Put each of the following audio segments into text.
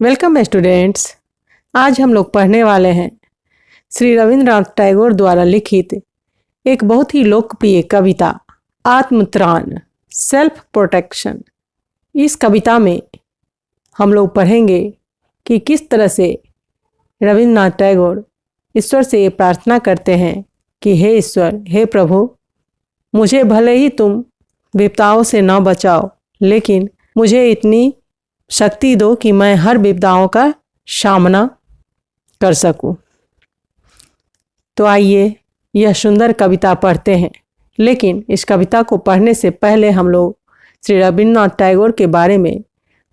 Welcome students. आज हम लोग पढ़ने वाले हैं श्री रविंद्रनाथ टैगोर द्वारा लिखित एक बहुत ही लोकप्रिय कविता आत्मत्राण सेल्फ प्रोटेक्शन। इस कविता में हम लोग पढ़ेंगे कि किस तरह से रविंद्रनाथ टैगोर ईश्वर से ये प्रार्थना करते हैं कि हे ईश्वर, हे प्रभु, मुझे भले ही तुम विपदाओं से न बचाओ, लेकिन मुझे इतनी शक्ति दो कि मैं हर विपदाओं का सामना कर सकूं। तो आइए यह सुंदर कविता पढ़ते हैं। लेकिन इस कविता को पढ़ने से पहले हम लोग श्री रविंद्रनाथ टैगोर के बारे में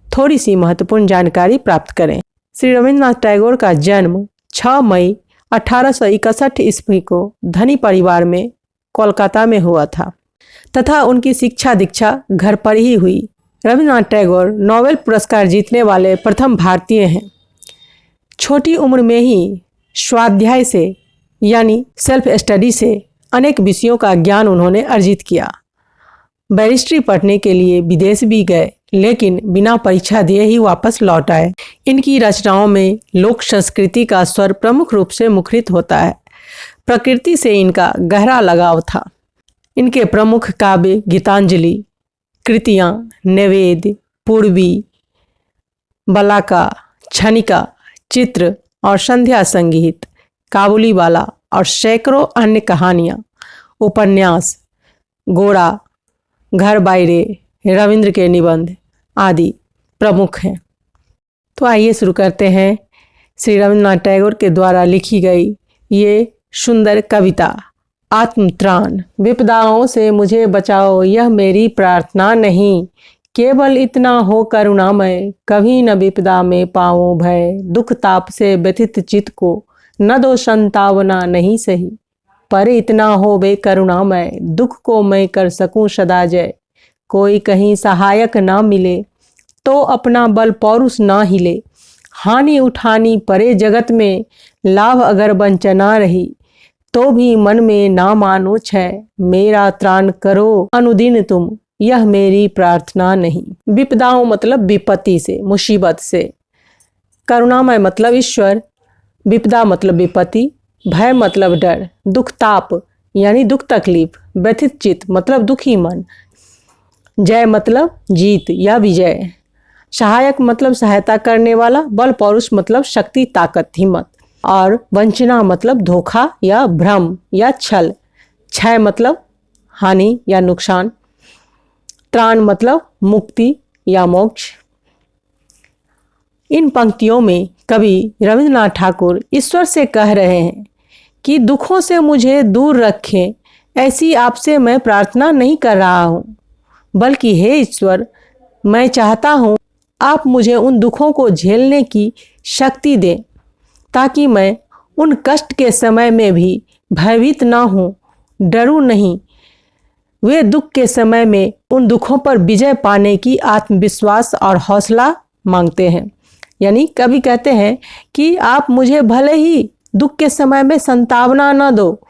थोड़ी सी महत्वपूर्ण जानकारी प्राप्त करें। श्री रविंद्रनाथ टैगोर का जन्म 6 मई 1861 ईस्वी को धनी परिवार में कोलकाता में हुआ था तथा उनकी शिक्षा दीक्षा घर पर ही हुई। रविंद्रनाथ टैगोर नोबेल पुरस्कार जीतने वाले प्रथम भारतीय हैं। छोटी उम्र में ही स्वाध्याय से यानी सेल्फ स्टडी से अनेक विषयों का ज्ञान उन्होंने अर्जित किया। बैरिस्ट्री पढ़ने के लिए विदेश भी गए, लेकिन बिना परीक्षा दिए ही वापस लौट आए। इनकी रचनाओं में लोक संस्कृति का स्वर प्रमुख रूप से मुखरित होता है। प्रकृति से इनका गहरा लगाव था। इनके प्रमुख काव्य गीतांजलि, कृतियाँ नैवेद्य, पूर्वी, बलाका, क्षणिका, चित्र और संध्या संगीत, काबुलीवाला और सैकड़ों अन्य कहानियाँ, उपन्यास, गोरा, घर बायरे, रविंद्र के निबंध आदि प्रमुख हैं। तो आइए शुरू करते हैं श्री रविंद्रनाथ टैगोर के द्वारा लिखी गई ये सुंदर कविता आत्मत्राण। विपदाओं से मुझे बचाओ, यह मेरी प्रार्थना नहीं, केवल इतना हो करुणामय, कभी न विपदा में पाऊं भय। दुख ताप से व्यथित चित्त को न दो संतावना नहीं सही, पर इतना हो बे करुणामय, दुख को मैं कर सकूं सदा जय। कोई कहीं सहायक ना मिले तो अपना बल पौरुष ना हिले, हानि उठानी परे जगत में, लाभ अगर वंचना रही, तो भी मन में ना मानो छय। मेरा त्राण करो अनुदिन तुम, यह मेरी प्रार्थना नहीं। विपदाओं मतलब विपत्ति से, मुसीबत से। करुणामय मतलब ईश्वर, विपदा मतलब विपत्ति, भय मतलब डर, दुख ताप यानी दुख तकलीफ, व्यथित चित्त मतलब दुखी मन, जय मतलब जीत या विजय, सहायक मतलब सहायता करने वाला, बल पौरुष मतलब शक्ति, ताकत, हिम्मत, और वंचना मतलब धोखा या भ्रम या छल, क्षय मतलब हानि या नुकसान, त्राण मतलब मुक्ति या मोक्ष। इन पंक्तियों में कवि रविंद्रनाथ ठाकुर ईश्वर से कह रहे हैं कि दुखों से मुझे दूर रखें, ऐसी आपसे मैं प्रार्थना नहीं कर रहा हूँ, बल्कि हे ईश्वर, मैं चाहता हूँ आप मुझे उन दुखों को झेलने की शक्ति दें, ताकि मैं उन कष्ट के समय में भी भयभीत ना हूँ, डरूं नहीं। वे दुख के समय में उन दुखों पर विजय पाने की आत्मविश्वास और हौसला मांगते हैं। यानी कवि कहते हैं कि आप मुझे भले ही दुख के समय में संतावना न दो,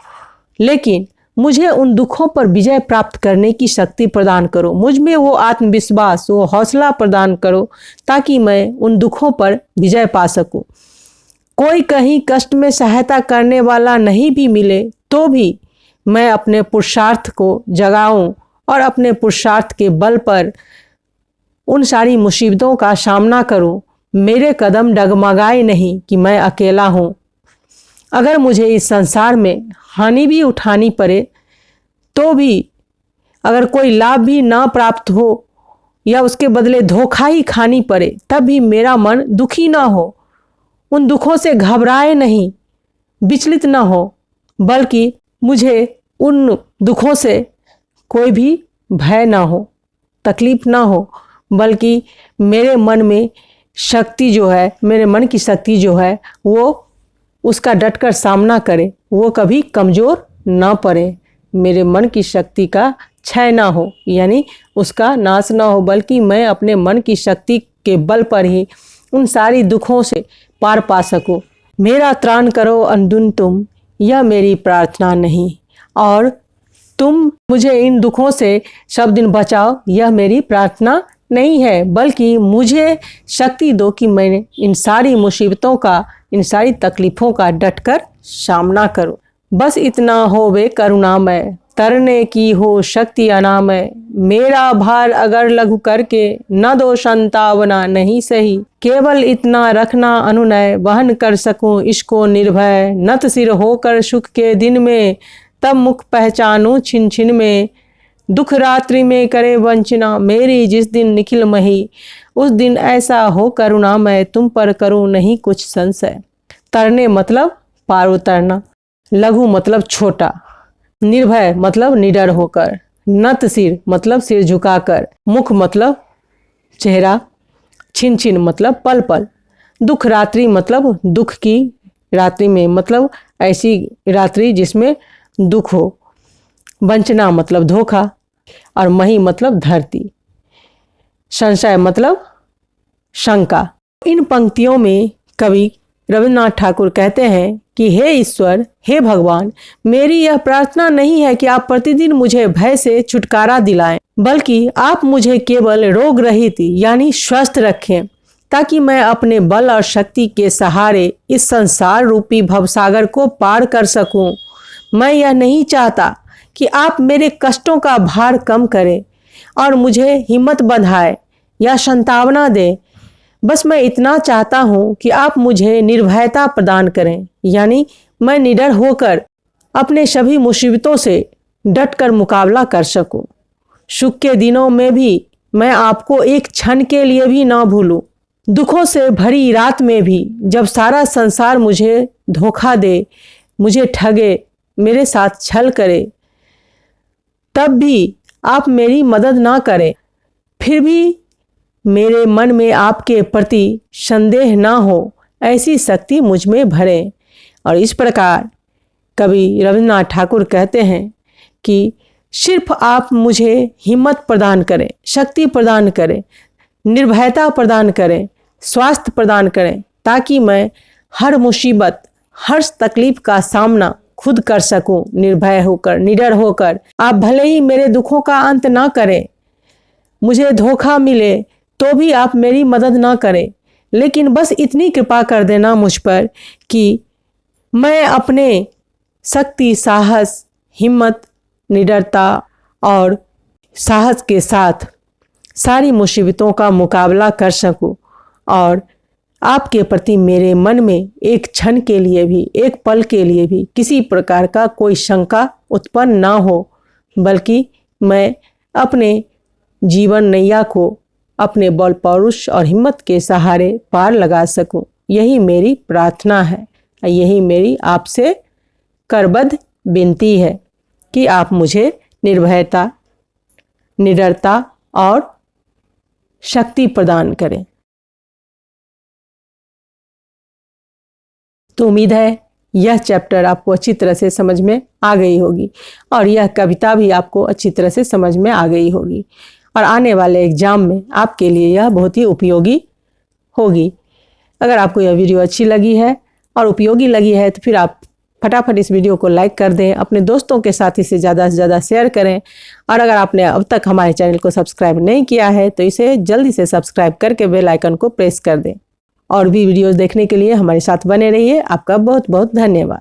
लेकिन मुझे उन दुखों पर विजय प्राप्त करने की शक्ति प्रदान करो। मुझ में वो आत्मविश्वास, वो हौसला प्रदान करो, ताकि मैं उन दुखों पर विजय पा सकूं। कोई कहीं कष्ट में सहायता करने वाला नहीं भी मिले तो भी मैं अपने पुरुषार्थ को जगाऊं और अपने पुरुषार्थ के बल पर उन सारी मुसीबतों का सामना करूं। मेरे कदम डगमगाए नहीं कि मैं अकेला हूं। अगर मुझे इस संसार में हानि भी उठानी पड़े तो भी, अगर कोई लाभ भी ना प्राप्त हो या उसके बदले धोखा ही खानी पड़े, तब भी मेरा मन दुखी ना हो, उन दुखों से घबराए नहीं, विचलित ना हो, बल्कि मुझे उन दुखों से कोई भी भय ना हो, तकलीफ ना हो, बल्कि मेरे मन में शक्ति जो है, मेरे मन की शक्ति जो है, वो उसका डटकर सामना करे, वो कभी कमज़ोर ना पड़े। मेरे मन की शक्ति का क्षय ना हो, यानी उसका नाश ना हो, बल्कि मैं अपने मन की शक्ति के बल पर ही उन सारी दुखों से पार पा सको। मेरा त्राण करो अनुदिन तुम, यह मेरी प्रार्थना नहीं, और तुम मुझे इन दुखों से सब दिन बचाओ, यह मेरी प्रार्थना नहीं है, बल्कि मुझे शक्ति दो कि मैं इन सारी मुसीबतों का, इन सारी तकलीफ़ों का डटकर सामना करूं। बस इतना होवे करुणामय, तरने की हो शक्ति अनामय। मेरा भार अगर लघु करके न दो संतावना नहीं सही। केवल इतना रखना अनुनय, वहन कर सकूं इसको निर्भय। नत सिर होकर सुख के दिन में, तब मुख पहचानूं छिन छिन में। दुख रात्रि में करे वंचना, मेरी जिस दिन निखिल मही। उस दिन ऐसा हो करुणा, मैं तुम पर करूं नहीं कुछ संशय। तरने मतलब पार उतरना, लघु मतलब छोटा, निर्भय मतलब निडर होकर, नत सिर मतलब सिर झुकाकर, मुख मतलब चेहरा, छिन छिन मतलब पल पल, दुख रात्रि मतलब दुख की रात्रि में, मतलब ऐसी रात्रि जिसमें दुख हो, वंचना मतलब धोखा, और मही मतलब धरती, संशय मतलब शंका। इन पंक्तियों में कवि रविन्द्रनाथ ठाकुर कहते हैं कि हे ईश्वर, हे भगवान, मेरी यह प्रार्थना नहीं है कि आप प्रतिदिन मुझे भय से छुटकारा दिलाएं, बल्कि आप मुझे केवल रोग रहित यानी स्वस्थ रखें, ताकि मैं अपने बल और शक्ति के सहारे इस संसार रूपी भवसागर को पार कर सकूं। मैं यह नहीं चाहता कि आप मेरे कष्टों का भार कम करें और मुझे हिम्मत बंधाए या संतावना दें। बस मैं इतना चाहता हूँ कि आप मुझे निर्भयता प्रदान करें, यानी मैं निडर होकर अपने सभी मुसीबतों से डटकर मुकाबला कर सकूं। सुख के दिनों में भी मैं आपको एक क्षण के लिए भी ना भूलूं। दुखों से भरी रात में भी, जब सारा संसार मुझे धोखा दे, मुझे ठगे, मेरे साथ छल करे, तब भी आप मेरी मदद ना करें। फिर भी मेरे मन में आपके प्रति संदेह ना हो, ऐसी शक्ति मुझ में भरें। और इस प्रकार कवि रविन्द्रनाथ ठाकुर कहते हैं कि सिर्फ आप मुझे हिम्मत प्रदान करें, शक्ति प्रदान करें, निर्भयता प्रदान करें, स्वास्थ्य प्रदान करें, ताकि मैं हर मुसीबत, हर तकलीफ का सामना खुद कर सकूं, निर्भय होकर, निडर होकर। आप भले ही मेरे दुखों का अंत ना करें, मुझे धोखा मिले तो भी आप मेरी मदद ना करें, लेकिन बस इतनी कृपा कर देना मुझ पर कि मैं अपने शक्ति, साहस, हिम्मत, निडरता और साहस के साथ सारी मुसीबतों का मुकाबला कर सकूं और आपके प्रति मेरे मन में एक क्षण के लिए भी, एक पल के लिए भी किसी प्रकार का कोई शंका उत्पन्न ना हो, बल्कि मैं अपने जीवन नैया को अपने बल, पौरुष और हिम्मत के सहारे पार लगा सकूं। यही मेरी प्रार्थना है, यही मेरी आपसे करबद्ध विनती है कि आप मुझे निर्भयता, निडरता और शक्ति प्रदान करें। तो उम्मीद है यह चैप्टर आपको अच्छी तरह से समझ में आ गई होगी और यह कविता भी आपको अच्छी तरह से समझ में आ गई होगी और आने वाले एग्जाम में आपके लिए यह बहुत ही उपयोगी होगी। अगर आपको यह वीडियो अच्छी लगी है और उपयोगी लगी है तो फिर आप फटाफट इस वीडियो को लाइक कर दें, अपने दोस्तों के साथ इसे ज़्यादा से ज़्यादा शेयर करें और अगर आपने अब तक हमारे चैनल को सब्सक्राइब नहीं किया है तो इसे जल्दी से सब्सक्राइब करके बेल आइकन को प्रेस कर दें और भी वीडियोस देखने के लिए हमारे साथ बने रहिए। आपका बहुत बहुत धन्यवाद।